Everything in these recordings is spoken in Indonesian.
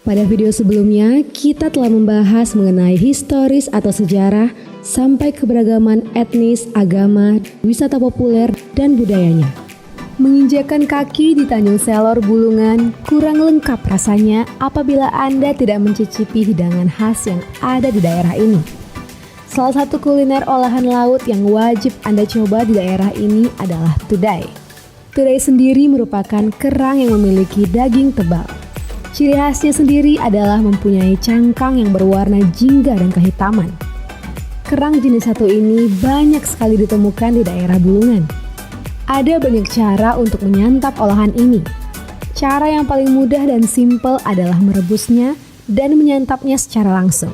Pada video sebelumnya, kita telah membahas mengenai historis atau sejarah sampai keberagaman etnis, agama, wisata populer, dan budayanya. Menginjakan kaki di Tanjung Selor Bulungan kurang lengkap rasanya apabila Anda tidak mencicipi hidangan khas yang ada di daerah ini. Salah satu kuliner olahan laut yang wajib Anda coba di daerah ini adalah tudai. Tudai sendiri merupakan kerang yang memiliki daging tebal. Ciri khasnya sendiri adalah mempunyai cangkang yang berwarna jingga dan kehitaman. Kerang jenis satu ini banyak sekali ditemukan di daerah Bulungan. Ada banyak cara untuk menyantap olahan ini. Cara yang paling mudah dan simpel adalah merebusnya dan menyantapnya secara langsung.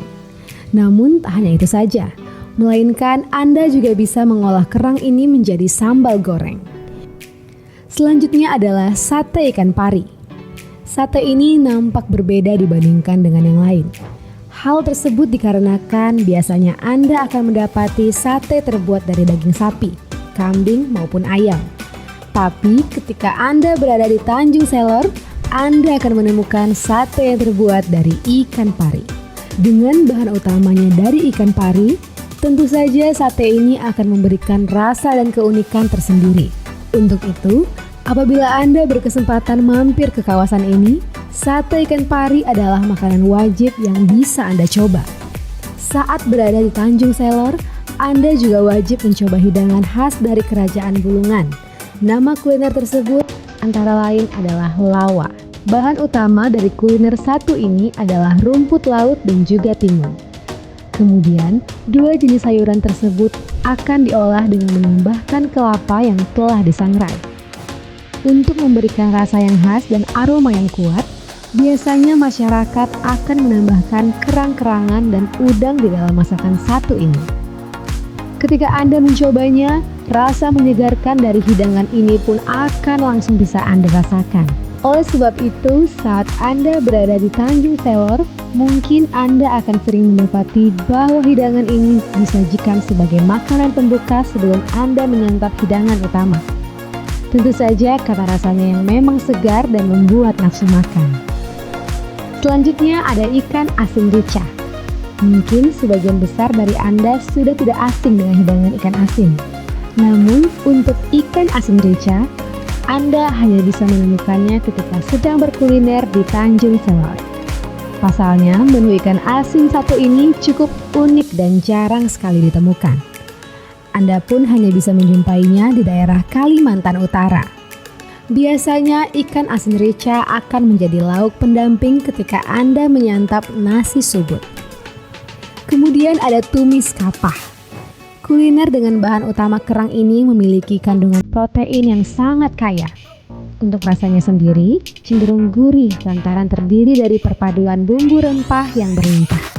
Namun tak hanya itu saja, melainkan Anda juga bisa mengolah kerang ini menjadi sambal goreng. Selanjutnya adalah sate ikan pari. Sate ini nampak berbeda dibandingkan dengan yang lain. Hal tersebut dikarenakan biasanya Anda akan mendapati sate terbuat dari daging sapi, kambing maupun ayam. Tapi ketika Anda berada di Tanjung Selor, Anda akan menemukan sate yang terbuat dari ikan pari. Dengan bahan utamanya dari ikan pari, tentu saja sate ini akan memberikan rasa dan keunikan tersendiri. Untuk itu, apabila Anda berkesempatan mampir ke kawasan ini, sate ikan pari adalah makanan wajib yang bisa Anda coba. Saat berada di Tanjung Selor, Anda juga wajib mencoba hidangan khas dari Kerajaan Bulungan. Nama kuliner tersebut antara lain adalah lawa. Bahan utama dari kuliner satu ini adalah rumput laut dan juga timun. Kemudian, dua jenis sayuran tersebut akan diolah dengan menambahkan kelapa yang telah disangrai. Untuk memberikan rasa yang khas dan aroma yang kuat, biasanya masyarakat akan menambahkan kerang-kerangan dan udang di dalam masakan satu ini. Ketika Anda mencobanya, rasa menyegarkan dari hidangan ini pun akan langsung bisa Anda rasakan. Oleh sebab itu, saat Anda berada di Tanjung Selor, mungkin Anda akan sering mendapati bahwa hidangan ini disajikan sebagai makanan pembuka sebelum Anda menyantap hidangan utama. Tentu saja kata rasanya yang memang segar dan membuat nafsu makan. Selanjutnya ada ikan asin rica. Mungkin sebagian besar dari Anda sudah tidak asing dengan hidangan ikan asin. Namun untuk ikan asin rica, Anda hanya bisa menemukannya ketika sedang berkuliner di Tanjung Selor. Pasalnya, menu ikan asin satu ini cukup unik dan jarang sekali ditemukan. Anda pun hanya bisa menjumpainya di daerah Kalimantan Utara. Biasanya ikan asin rica akan menjadi lauk pendamping ketika Anda menyantap nasi subut. Kemudian ada tumis kapah. Kuliner dengan bahan utama kerang ini memiliki kandungan protein yang sangat kaya. Untuk rasanya sendiri, cenderung gurih lantaran terdiri dari perpaduan bumbu rempah yang berlimpah.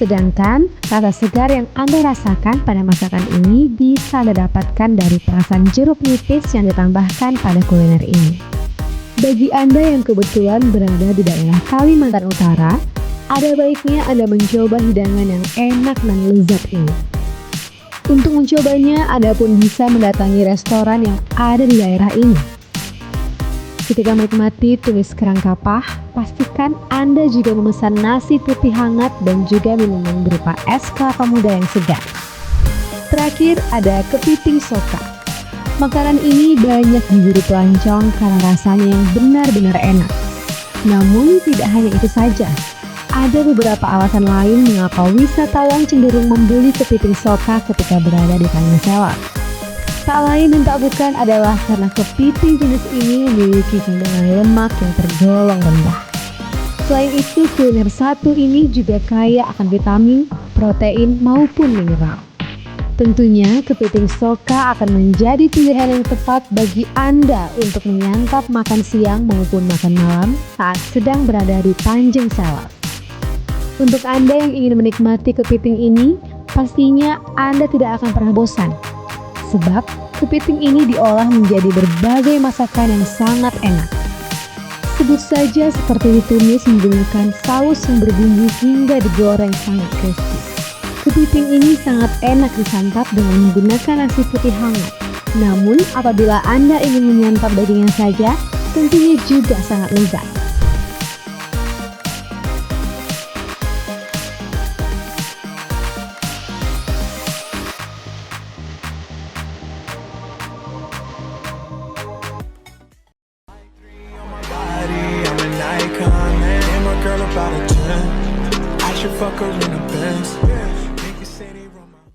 Sedangkan rasa segar yang Anda rasakan pada masakan ini bisa Anda dapatkan dari perasan jeruk nipis yang ditambahkan pada kuliner ini. Bagi Anda yang kebetulan berada di daerah Kalimantan Utara, ada baiknya Anda mencoba hidangan yang enak dan lezat ini. Untuk mencobanya, Anda pun bisa mendatangi restoran yang ada di daerah ini. Ketika menikmati tumis kerang kapah, pastikan Anda juga memesan nasi putih hangat dan juga minuman berupa es kelapa muda yang segar. Terakhir ada kepiting soka. Makanan ini banyak diburu pelancong karena rasanya yang benar-benar enak. Namun tidak hanya itu saja, ada beberapa alasan lain mengapa wisatawan cenderung membeli kepiting soka ketika berada di Tanjung Selor. Tak lain dan tak bukan adalah karena kepiting jenis ini memiliki kandungan lemak yang tergolong rendah. Selain itu, kuliner satu ini juga kaya akan vitamin, protein maupun mineral. Tentunya kepiting soka akan menjadi pilihan yang tepat bagi Anda untuk menyantap makan siang maupun makan malam saat sedang berada di Tanjung Selor. Untuk Anda yang ingin menikmati kepiting ini, pastinya Anda tidak akan pernah bosan. Sebab kepiting ini diolah menjadi berbagai masakan yang sangat enak. Sebut saja seperti ditumis menggunakan saus yang berbumbu hingga digoreng sangat crispy. Kepiting ini sangat enak disantap dengan menggunakan nasi putih hangat. Namun apabila Anda ingin menyantap dagingnya saja, tentunya juga sangat lezat. icon, name a girl about a 10. I should fuck her in a Benz.